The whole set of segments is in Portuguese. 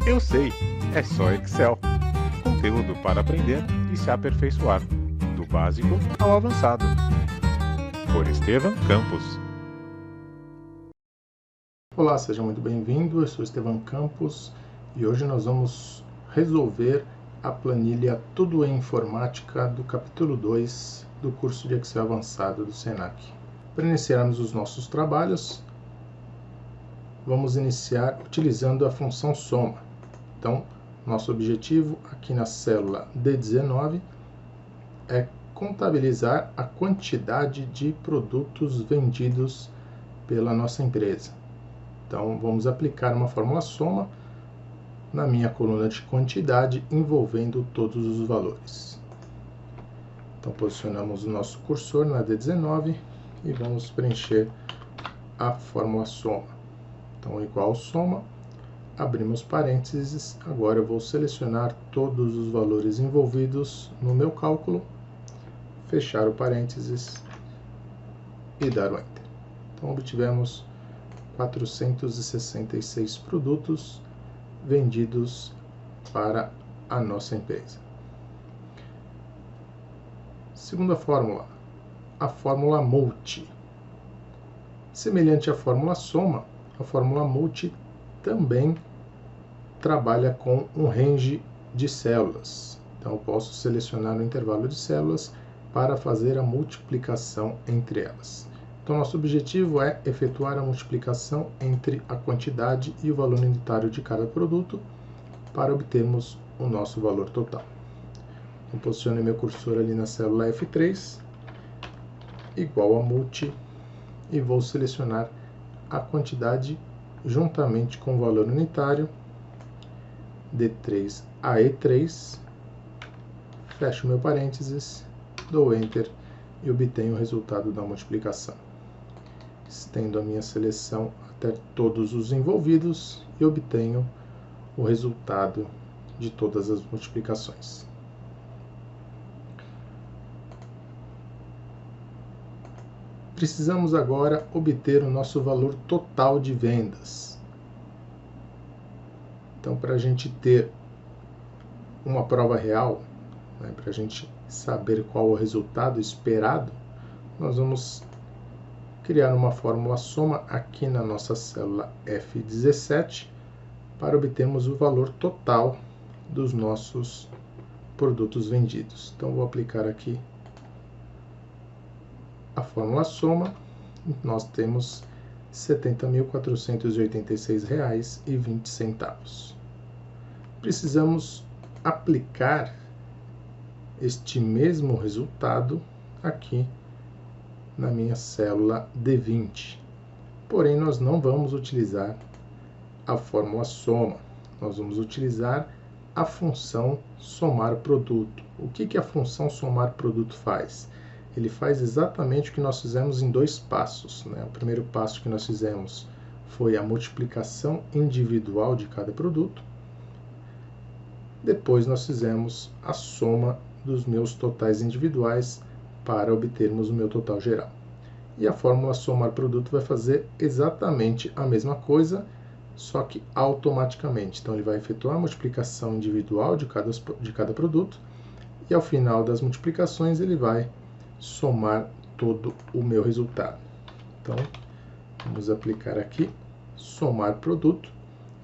Eu sei, é só Excel. Conteúdo para aprender e se aperfeiçoar, do básico ao avançado. Por Estevam Campos. Olá, seja muito bem-vindo. Eu sou Estevam Campos e hoje nós vamos resolver a planilha Tudo em Informática do capítulo 2 do curso de Excel avançado do Senac. Para iniciarmos os nossos trabalhos, vamos iniciar utilizando a função soma. Então, nosso objetivo aqui na célula D19 é contabilizar a quantidade de produtos vendidos pela nossa empresa. Então, vamos aplicar uma fórmula soma na minha coluna de quantidade, envolvendo todos os valores. Então, posicionamos o nosso cursor na D19 e vamos preencher a fórmula soma. Então, igual soma, abrimos parênteses. Agora eu vou selecionar todos os valores envolvidos no meu cálculo, fechar o parênteses e dar o Enter. Então, obtivemos 466 produtos vendidos para a nossa empresa. Segunda fórmula, a fórmula multi. Semelhante à fórmula soma, a fórmula multi também trabalha com um range de células. Então, eu posso selecionar o intervalo de células para fazer a multiplicação entre elas. Então, nosso objetivo é efetuar a multiplicação entre a quantidade e o valor unitário de cada produto para obtermos o nosso valor total. Então, posiciono meu cursor ali na célula F3, igual a multi, e vou selecionar a quantidade juntamente com o valor unitário, D3 a E3, fecho meu parênteses, dou Enter e obtenho o resultado da multiplicação. Estendo a minha seleção até todos os envolvidos e obtenho o resultado de todas as multiplicações. Precisamos agora obter o nosso valor total de vendas. Então, para a gente ter uma prova real, para a gente saber qual o resultado esperado, nós vamos criar uma fórmula soma aqui na nossa célula F17 para obtermos o valor total dos nossos produtos vendidos. Então, vou aplicar aqui a fórmula soma. Nós temos R$ 70.486,20. Precisamos aplicar este mesmo resultado aqui na minha célula D20. Porém, nós não vamos utilizar a fórmula soma. Nós vamos utilizar a função somar produto. O que a função somar produto faz? Ele faz exatamente o que nós fizemos em dois passos. O primeiro passo que nós fizemos foi a multiplicação individual de cada produto. Depois nós fizemos a soma dos meus totais individuais para obtermos o meu total geral. E a fórmula somar produto vai fazer exatamente a mesma coisa, só que automaticamente. Então, ele vai efetuar a multiplicação individual de cada produto e, ao final das multiplicações, ele vai somar todo o meu resultado. Então, vamos aplicar aqui, somar produto.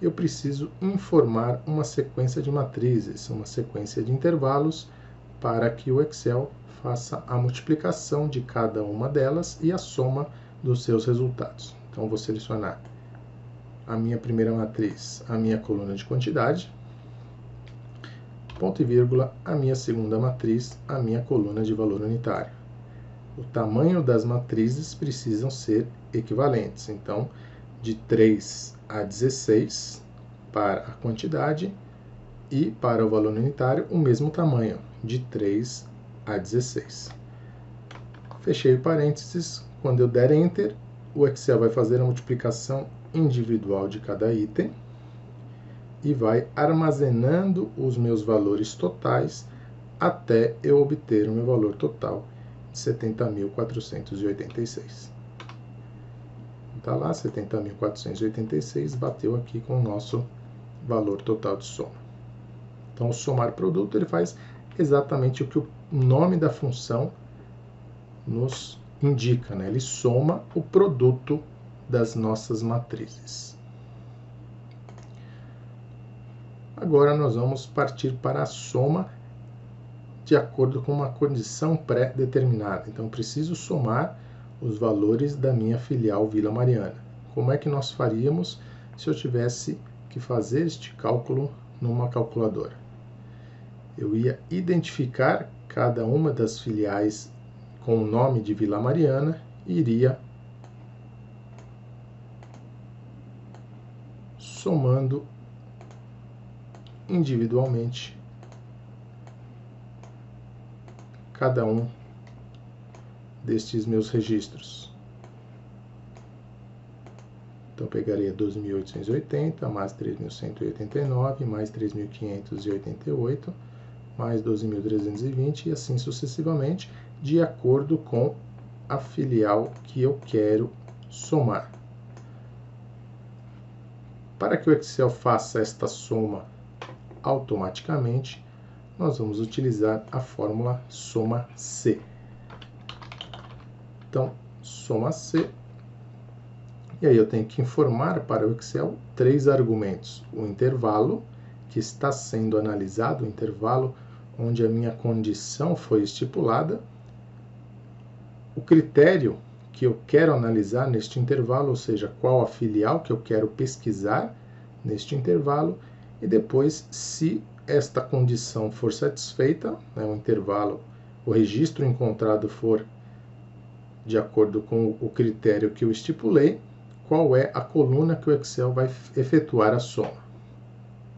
Eu preciso informar uma sequência de matrizes, uma sequência de intervalos, para que o Excel faça a multiplicação de cada uma delas e a soma dos seus resultados. Então, vou selecionar a minha primeira matriz, a minha coluna de quantidade, ponto e vírgula, a minha segunda matriz, a minha coluna de valor unitário. O tamanho das matrizes precisam ser equivalentes. Então, de 3 a 16 para a quantidade e para o valor unitário o mesmo tamanho, de 3 a 16. Fechei o parênteses. Quando eu der Enter, o Excel vai fazer a multiplicação individual de cada item e vai armazenando os meus valores totais até eu obter o meu valor total de 70.486. Está lá, 70.486, bateu aqui com o nosso valor total de soma. Então, o somar produto ele faz exatamente o que o nome da função nos indica, né? Ele soma o produto das nossas matrizes. Agora nós vamos partir para a soma de acordo com uma condição pré-determinada. Então, preciso somar os valores da minha filial Vila Mariana. Como é que nós faríamos se eu tivesse que fazer este cálculo numa calculadora? Eu ia identificar cada uma das filiais com o nome de Vila Mariana e iria somando individualmente cada um destes meus registros. Então, pegaria 12.880 mais 3.189 mais 3.588 mais 12.320 e assim sucessivamente, de acordo com a filial que eu quero somar. Para que o Excel faça esta soma automaticamente, nós vamos utilizar a fórmula soma C. Então, soma C. E aí eu tenho que informar para o Excel 3 argumentos. O intervalo que está sendo analisado, o intervalo onde a minha condição foi estipulada, o critério que eu quero analisar neste intervalo, ou seja, qual a filial que eu quero pesquisar neste intervalo, e depois, se esta condição for satisfeita, né, o intervalo, o registro encontrado for de acordo com o critério que eu estipulei, qual é a coluna que o Excel vai efetuar a soma.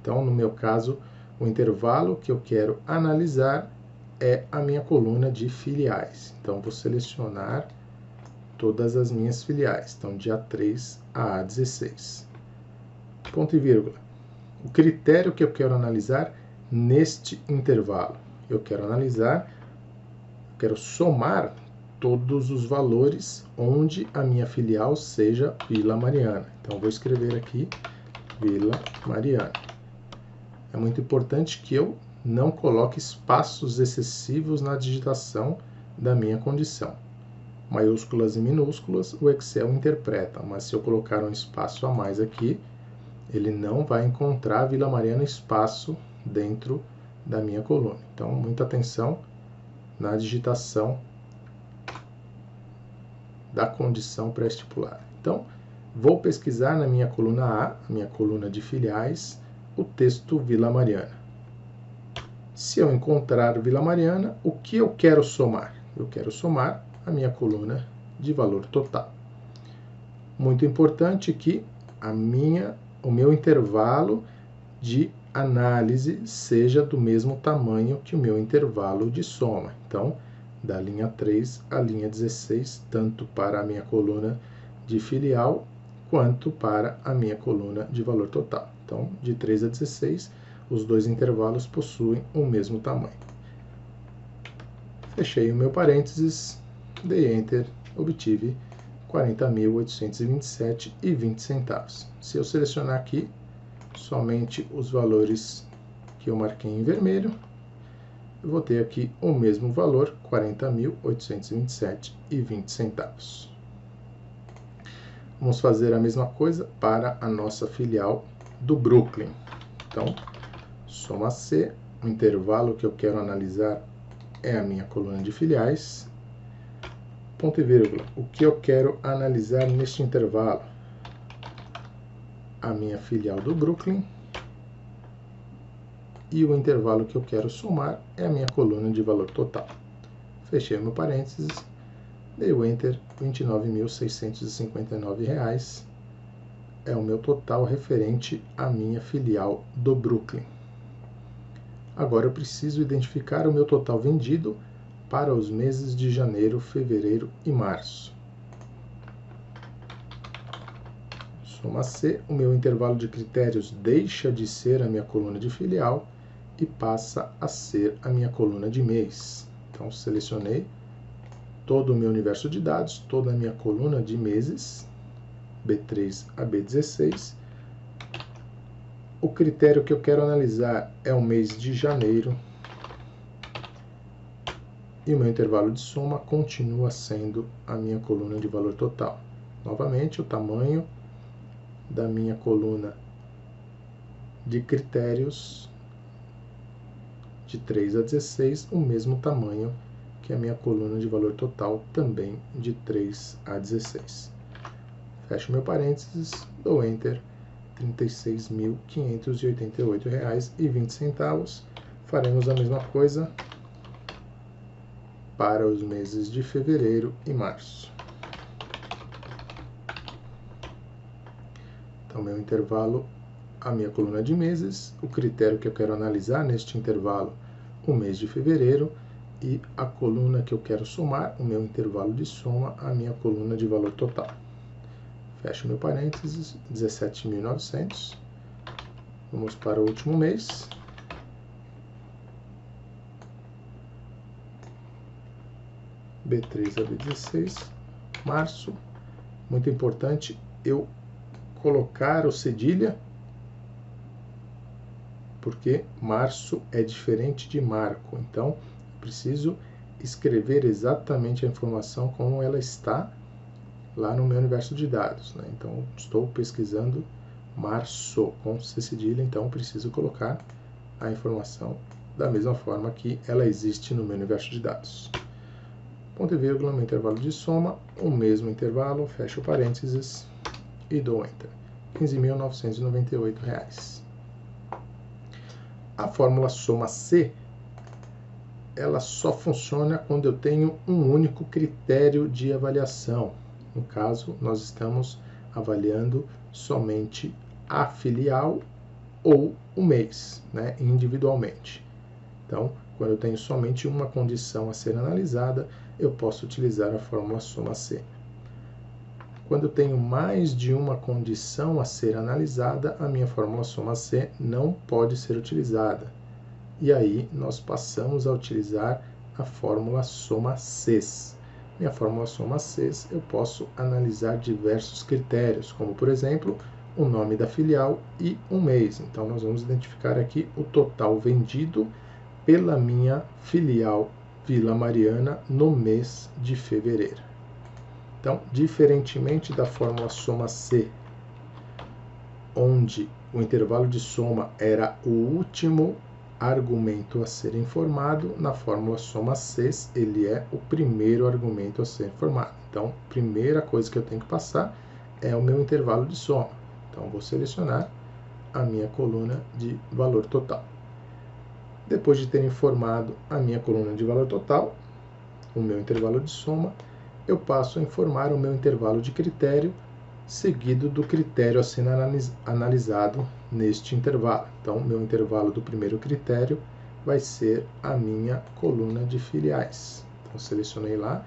Então, no meu caso, o intervalo que eu quero analisar é a minha coluna de filiais. Então, vou selecionar todas as minhas filiais. Então, de A3 a A16. Ponto e vírgula. O critério que eu quero analisar neste intervalo. Eu quero somar todos os valores onde a minha filial seja Vila Mariana. Então, vou escrever aqui Vila Mariana. É muito importante que eu não coloque espaços excessivos na digitação da minha condição. Maiúsculas e minúsculas o Excel interpreta, mas se eu colocar um espaço a mais aqui, ele não vai encontrar Vila Mariana espaço dentro da minha coluna. Então, muita atenção na digitação da condição pré-estipulada. Então, vou pesquisar na minha coluna A, minha coluna de filiais, o texto Vila Mariana. Se eu encontrar Vila Mariana, o que eu quero somar? Eu quero somar a minha coluna de valor total. Muito importante que o meu intervalo de análise seja do mesmo tamanho que o meu intervalo de soma. Então, da linha 3 à linha 16, tanto para a minha coluna de filial, quanto para a minha coluna de valor total. Então, de 3 a 16, os dois intervalos possuem o mesmo tamanho. Fechei o meu parênteses, dei Enter, obtive 40.827,20 centavos. Se eu selecionar aqui somente os valores que eu marquei em vermelho, eu vou ter aqui o mesmo valor, 40.827,20 centavos. Vamos fazer a mesma coisa para a nossa filial do Brooklyn. Então, soma C, o intervalo que eu quero analisar é a minha coluna de filiais, ponto e vírgula. O que eu quero analisar neste intervalo? A minha filial do Brooklyn. E o intervalo que eu quero somar é a minha coluna de valor total. Fechei meu parênteses, dei o Enter, R$ 29.659 é o meu total referente à minha filial do Brooklyn. Agora eu preciso identificar o meu total vendido para os meses de janeiro, fevereiro e março. Soma C, o meu intervalo de critérios deixa de ser a minha coluna de filial e passa a ser a minha coluna de mês. Então, selecionei todo o meu universo de dados, toda a minha coluna de meses, B3 a B16. O critério que eu quero analisar é o mês de janeiro. E o meu intervalo de soma continua sendo a minha coluna de valor total. Novamente, o tamanho da minha coluna de critérios de 3 a 16, o mesmo tamanho que a minha coluna de valor total, também de 3 a 16. Fecho meu parênteses, dou Enter, R$ 36.588,20. Faremos a mesma coisa para os meses de fevereiro e março. Então, meu intervalo, a minha coluna de meses, o critério que eu quero analisar neste intervalo, o mês de fevereiro, e a coluna que eu quero somar, o meu intervalo de soma, a minha coluna de valor total. Fecho meu parênteses, 17.900. Vamos para o último mês. B3 a B16, março. Muito importante eu colocar o cedilha, porque março é diferente de marco. Então, preciso escrever exatamente a informação como ela está lá no meu universo de dados, né? Então, estou pesquisando março com C cedilha, então preciso colocar a informação da mesma forma que ela existe no meu universo de dados. Ponto e vírgula, meu intervalo de soma, o mesmo intervalo, fecho parênteses e dou Enter. R$ 15.998. A fórmula soma C, ela só funciona quando eu tenho um único critério de avaliação. No caso, nós estamos avaliando somente a filial ou o mês, né, individualmente. Então, quando eu tenho somente uma condição a ser analisada, eu posso utilizar a fórmula soma C. Quando eu tenho mais de uma condição a ser analisada, a minha fórmula soma C não pode ser utilizada. E aí nós passamos a utilizar a fórmula soma Cs. Minha fórmula soma Cs, eu posso analisar diversos critérios, como por exemplo, o nome da filial e um mês. Então nós vamos identificar aqui o total vendido pela minha filial Vila Mariana no mês de fevereiro. Então, diferentemente da fórmula soma C, onde o intervalo de soma era o último argumento a ser informado, na fórmula soma C, ele é o primeiro argumento a ser informado. Então, a primeira coisa que eu tenho que passar é o meu intervalo de soma. Então, vou selecionar a minha coluna de valor total. Depois de ter informado a minha coluna de valor total, o meu intervalo de soma, eu passo a informar o meu intervalo de critério, seguido do critério a ser analisado neste intervalo. Então, meu intervalo do primeiro critério vai ser a minha coluna de filiais. Então, selecionei lá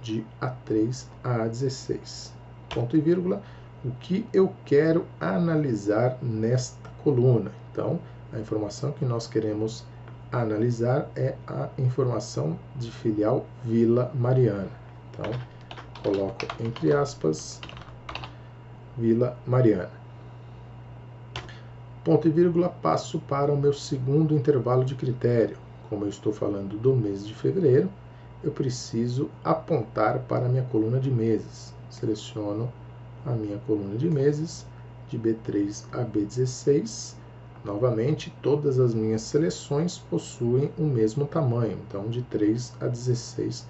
de A3 a A16. Ponto e vírgula, o que eu quero analisar nesta coluna. Então, a informação que nós queremos analisar é a informação de filial Vila Mariana. Então, coloco entre aspas, Vila Mariana. Ponto e vírgula, passo para o meu segundo intervalo de critério. Como eu estou falando do mês de fevereiro, eu preciso apontar para a minha coluna de meses. Seleciono a minha coluna de meses, de B3 a B16. Novamente, todas as minhas seleções possuem o mesmo tamanho, então de 3 a 16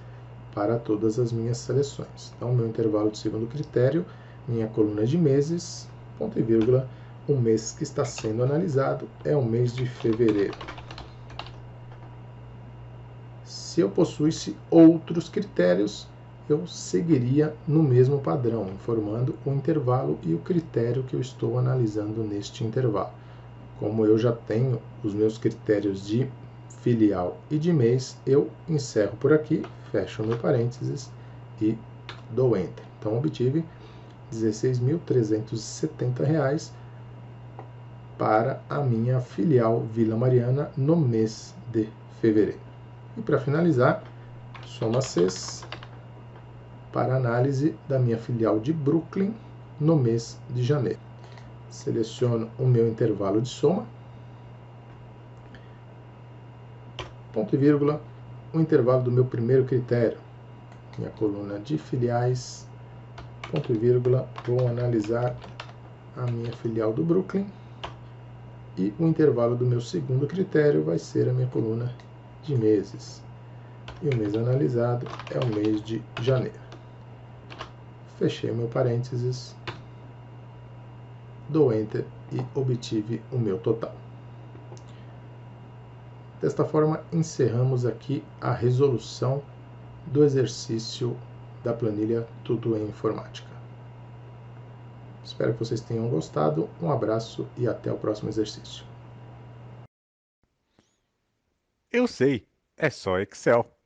para todas as minhas seleções. Então, meu intervalo de segundo critério, minha coluna de meses, ponto e vírgula, o mês que está sendo analisado é o mês de fevereiro. Se eu possuísse outros critérios, eu seguiria no mesmo padrão, informando o intervalo e o critério que eu estou analisando neste intervalo. Como eu já tenho os meus critérios de filial e de mês, eu encerro por aqui, fecho meu parênteses e dou Enter. Então, obtive R$ 16.370 para a minha filial Vila Mariana no mês de fevereiro. E para finalizar, soma Cs para análise da minha filial de Brooklyn no mês de janeiro. Seleciono o meu intervalo de soma, ponto e vírgula, o intervalo do meu primeiro critério, minha coluna de filiais, ponto e vírgula, vou analisar a minha filial do Brooklyn, e o intervalo do meu segundo critério vai ser a minha coluna de meses. E o mês analisado é o mês de janeiro. Fechei o meu parênteses, dou Enter e obtive o meu total. Desta forma, encerramos aqui a resolução do exercício da planilha Tudo em Informática. Espero que vocês tenham gostado. Um abraço e até o próximo exercício. Eu sei, é só Excel.